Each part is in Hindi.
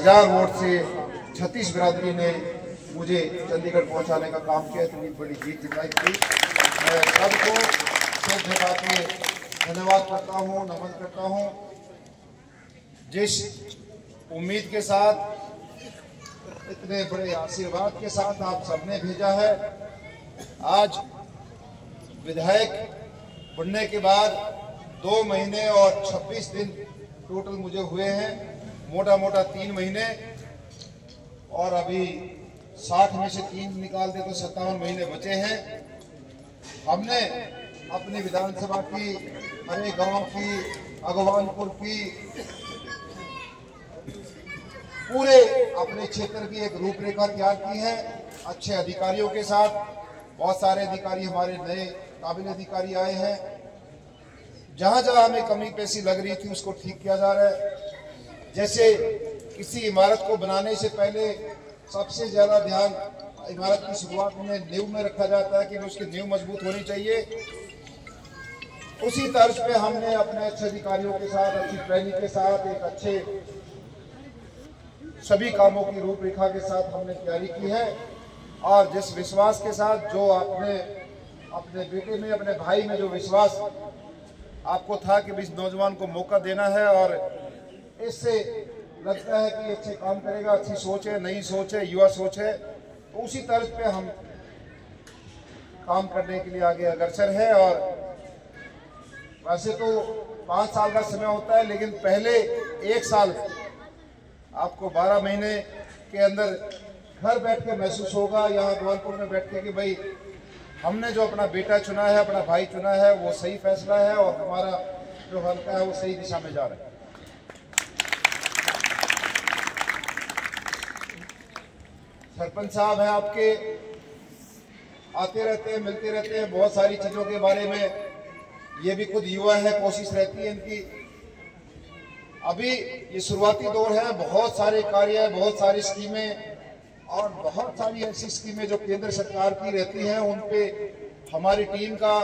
1000 वोट से छत्तीस बिरादरी ने मुझे चंडीगढ़ पहुंचाने का काम किया। इतनी बड़ी जीत दिलाई थी। मैं सबको सब जगह के धन्यवाद करता हूं, नमन करता हूं। जिस उम्मीद के साथ, इतने बड़े आशीर्वाद के साथ आप सबने भेजा है, आज विधायक बनने के बाद 2 महीने और 26 दिन टोटल मुझे हुए हैं, मोटा मोटा 3 महीने, और अभी 60 में से 3 निकाल दे तो 57 महीने बचे हैं। हमने अपनी विधानसभा की, हरे गांव की, अगवानपुर की, पूरे अपने क्षेत्र की एक रूपरेखा तैयार की है अच्छे अधिकारियों के साथ। बहुत सारे अधिकारी हमारे नए काबिल अधिकारी आए हैं। जहां जहां हमें कमी पेशी लग रही थी उसको ठीक किया जा रहा है। जैसे किसी इमारत को बनाने से पहले सबसे ज्यादा ध्यान इमारत की शुरुआत में नींव में रखा जाता है कि उसकी नींव मजबूत होनी चाहिए। उसी तर्ज पे हमने अपने अच्छे अधिकारियों के साथ, अच्छी ट्रेनिंग के साथ, एक अच्छे सभी कामों की रूपरेखा के साथ हमने तैयारी की है। और जिस विश्वास के साथ, जो आपने अपने बेटे में, अपने भाई में जो विश्वास आपको था कि इस नौजवान को मौका देना है और इससे लगता है कि अच्छे काम करेगा, अच्छी सोच है, नई सोच है, युवा सोच है, तो उसी तर्ज पे हम काम करने के लिए आगे अग्रसर है। और वैसे तो 5 साल का समय होता है, लेकिन पहले 1 साल आपको 12 महीने के अंदर घर बैठ के महसूस होगा, यहाँ जौनपुर में बैठ के, कि भाई हमने जो अपना बेटा चुना है, अपना भाई चुना है, वो सही फैसला है और हमारा जो हल्का है वो सही दिशा में जा रहा है। सरपंच साहब हैं आपके, आते रहते हैं, मिलते रहते हैं, बहुत सारी चीजों के बारे में, ये भी खुद युवा है, कोशिश रहती है इनकी। अभी ये शुरुआती दौर है, बहुत सारे कार्य है, बहुत सारी स्कीमें और बहुत सारी ऐसी स्कीमें जो केंद्र सरकार की रहती हैं, उन पे हमारी टीम का,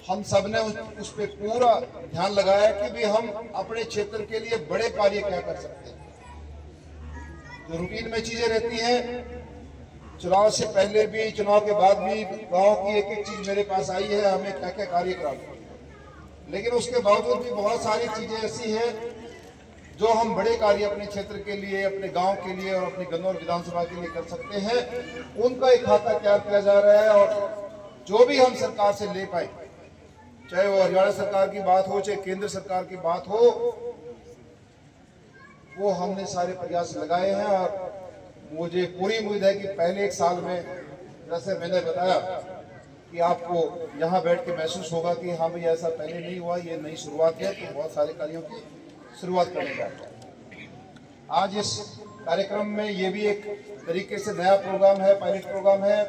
हम सब ने उस पे पूरा ध्यान लगाया कि भी हम अपने क्षेत्र के लिए बड़े कार्य क्या कर सकते हैं। जो रूटीन में चीजें रहती हैं, चुनाव से पहले भी, चुनाव के बाद भी गांव की एक एक चीज मेरे पास आई है, हमें क्या क्या कार्य कराना। लेकिन उसके बावजूद भी बहुत सारी चीजें ऐसी हैं जो हम बड़े कार्य अपने क्षेत्र के लिए, अपने गांव के लिए और अपनी गन्नौर विधानसभा के लिए कर सकते हैं। उनका एक खाता तैयार किया जा रहा है और जो भी हम सरकार से ले पाए, चाहे वो हरियाणा सरकार की बात हो, चाहे केंद्र सरकार की बात हो, वो हमने सारे प्रयास लगाए हैं। और मुझे पूरी उम्मीद है कि पहले 1 साल में, जैसे मैंने बताया, कि आपको यहाँ बैठ के महसूस होगा कि हाँ भाई ऐसा पहले नहीं हुआ, ये नई शुरुआत है, तो बहुत सारे कार्यों की शुरुआत करने जा रहे हैं। आज इस कार्यक्रम में ये भी एक तरीके से नया प्रोग्राम है, पायलट प्रोग्राम है।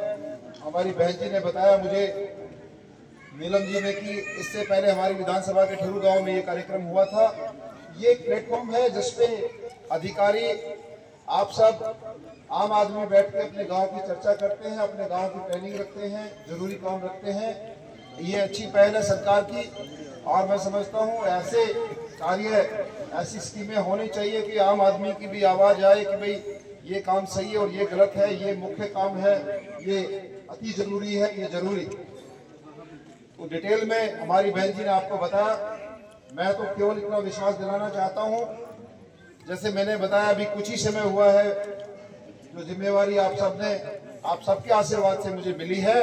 हमारी बहन जी ने बताया मुझे, नीलम जी ने, कि इससे पहले हमारी विधानसभा के ठुरू गांव में ये कार्यक्रम हुआ था। ये एक प्लेटफॉर्म है जिसपे अधिकारी, आप सब आम आदमी बैठ के अपने गांव की चर्चा करते हैं, अपने गांव की ट्रेनिंग रखते हैं, जरूरी काम रखते हैं। ये अच्छी पहल है सरकार की और मैं समझता हूँ ऐसे कार्य, ऐसी स्कीमें होनी चाहिए कि आम आदमी की भी आवाज आए कि भाई ये काम सही है और ये गलत है, ये मुख्य काम है, ये अति जरूरी है, ये जरूरी। तो डिटेल में हमारी बहन जी ने आपको बताया। मैं तो केवल इतना विश्वास दिलाना चाहता हूँ, जैसे मैंने बताया, अभी कुछ ही समय हुआ है, जो जिम्मेवारी आप सबके आशीर्वाद से मुझे मिली है,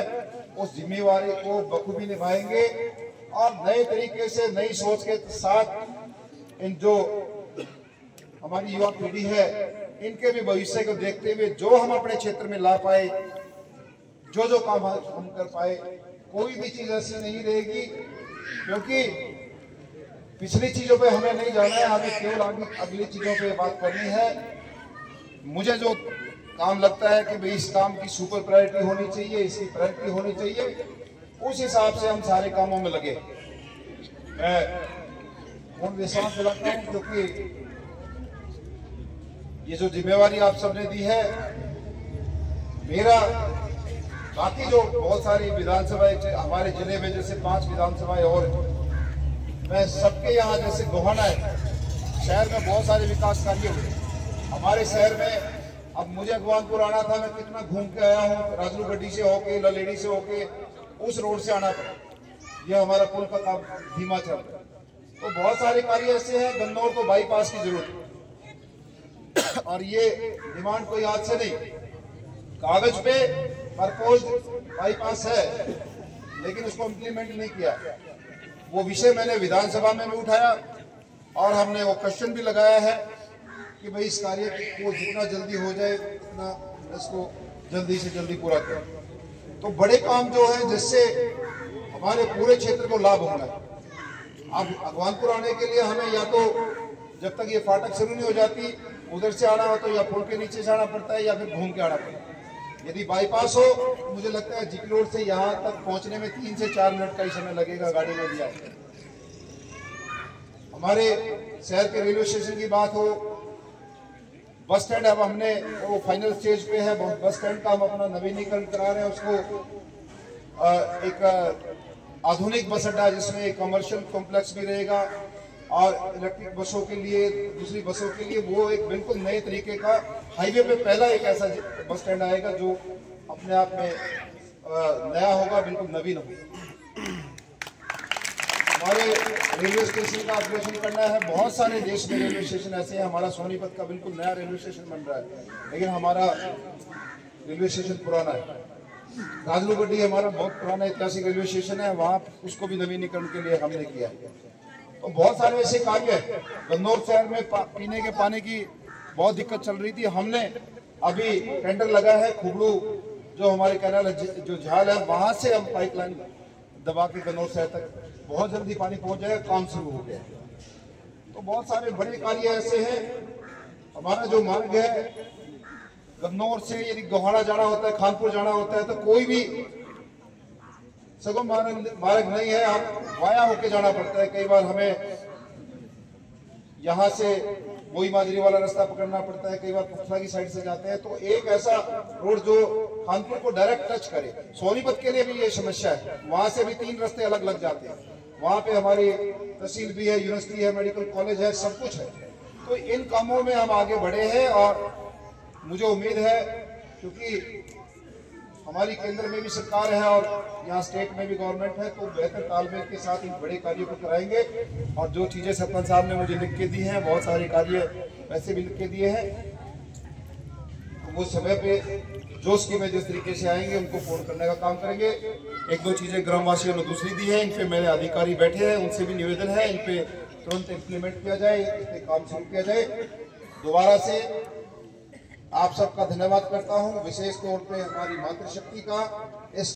उस जिम्मेवारी को बखूबी निभाएंगे और नए तरीके से, नई सोच के साथ इन जो हमारी युवा पीढ़ी है, इनके भी भविष्य को देखते हुए जो हम अपने क्षेत्र में ला पाए, जो काम हम कर पाए, कोई भी चीज ऐसी नहीं रहेगी, क्योंकि पिछली चीजों पे हमें नहीं जाना है, हमें केवल अगली चीजों पे बात करनी है। मुझे जो काम लगता है कि भाई इस काम की सुपर प्रायोरिटी होनी चाहिए, इसकी प्रायोरिटी होनी चाहिए, उस हिसाब से हम सारे कामों में लगे। मैं विश्वास दिलाता हूँ, क्योंकि ये जो जिम्मेवारी आप सबने दी है, मेरा बाकी जो बहुत सारी विधानसभाएं हमारे जिले में, जैसे 5 विधानसभाएं और, मैं सबके यहाँ, जैसे गोहाना है, शहर में बहुत सारे विकास कार्य हुए हमारे शहर में। अब मुझे अगवानपुर आना था, मैं कितना घूम के आया हूँ, राजलूगड्डी से होके, ललेड़ी से होके, उस रोड से आना पड़ा। यह हमारा पुल का काम धीमा चल रहा है। तो बहुत सारे कार्य ऐसे हैं। गन्नौर को बाईपास की जरूरत है और ये डिमांड कोई आज से नहीं, कागज पे प्रपोज बाईपास है लेकिन उसको इम्प्लीमेंट नहीं किया। वो विषय मैंने विधानसभा में भी उठाया और हमने वो क्वेश्चन भी लगाया है कि भाई इस कार्य को जितना जल्दी हो जाए उतना इसको जल्दी से जल्दी पूरा करें। तो बड़े काम जो है जिससे हमारे पूरे क्षेत्र को लाभ होना है। अब अगवानपुर आने के लिए हमें या तो जब तक ये फाटक शुरू नहीं हो जाती उधर से आना हो तो या पुल के नीचे से आना पड़ता है या फिर घूम के आना पड़ता है। यदि बाईपास हो तो मुझे लगता है जीपी रोड से यहाँ तक पहुंचने में 3 से 4 मिनट का ही समय लगेगा गाड़ी में भी आए। हमारे शहर के रेलवे स्टेशन की बात हो, बस स्टैंड अब हमने वो फाइनल स्टेज पे है। बस स्टैंड का हम अपना नवीनीकरण करा रहे हैं, उसको एक आधुनिक बस अड्डा जिसमें एक कमर्शियल कॉम्प्लेक्स भी रहेगा और इलेक्ट्रिक बसों के लिए, दूसरी बसों के लिए वो एक बिल्कुल नए तरीके का हाईवे पे पहला एक ऐसा बस स्टैंड आएगा जो अपने आप में नया होगा, बिल्कुल नवीन होगा। हमारे रेलवे स्टेशन का अपग्रेडेशन करना है। बहुत सारे देश में रेलवे स्टेशन ऐसे हैं। हमारा सोनीपत का बिल्कुल नया रेलवे स्टेशन बन रहा है लेकिन हमारा रेलवे स्टेशन पुराना है। राजलूगड्डी हमारा बहुत पुराना ऐतिहासिक रेलवे स्टेशन है, वहाँ उसको भी नवीनीकरण के लिए हमने किया है। तो बहुत सारे ऐसे कार्य है। गन्नौर शहर में पीने के पानी की बहुत दिक्कत चल रही थी। हमने अभी टेंडर लगा है खुबड़ू जो हमारे कैनाल जो झाल है वहां से हम पाइपलाइन दबा के गन्नौर शहर तक बहुत जल्दी पानी पहुंच जाएगा, काम शुरू हो गया। तो बहुत सारे बड़े कार्य ऐसे हैं। हमारा जो मार्ग है गन्नौर से यदि गोहाना जाना होता है, खानपुर जाना होता है तो कोई भी सगम मार्ग नहीं है, आप वाया होके जाना पड़ता है। कई बार हमें यहाँ से मोई माजरी वाला रास्ता पकड़ना पड़ता है, कई बार पुखला की साइड से जाते हैं। तो एक ऐसा रोड जो खानपुर को डायरेक्ट टच करे। सोनीपत के लिए भी ये समस्या है, वहां से भी 3 रास्ते अलग लग जाते हैं। वहां पे हमारी तहसील भी है, यूनिवर्सिटी है, मेडिकल कॉलेज है, सब कुछ है। तो इन कामों में हम आगे बढ़े हैं और मुझे उम्मीद है क्योंकि हमारी केंद्र में भी सरकार है और यहाँ स्टेट में भी गवर्नमेंट है, तो बेहतर तालमेल के साथ इन बड़े कार्यों को कराएंगे। और जो चीजें सरपंच साहब ने मुझे लिख के दी हैं, बहुत सारे कार्य वैसे भी लिख के दिए हैं, तो वो समय पे जो स्कीमें जिस तरीके से आएंगे उनको पूर्ण करने का काम करेंगे। 1-2 चीजें ग्रामवासियों ने दूसरी दी है, इन पे मेरे अधिकारी बैठे हैं, उनसे भी निवेदन है इन पे तुरंत इम्प्लीमेंट किया जाए, इस पे काम शुरू किया जाए। दोबारा से आप सबका धन्यवाद करता हूं, विशेष तौर पे हमारी मातृशक्ति का। इस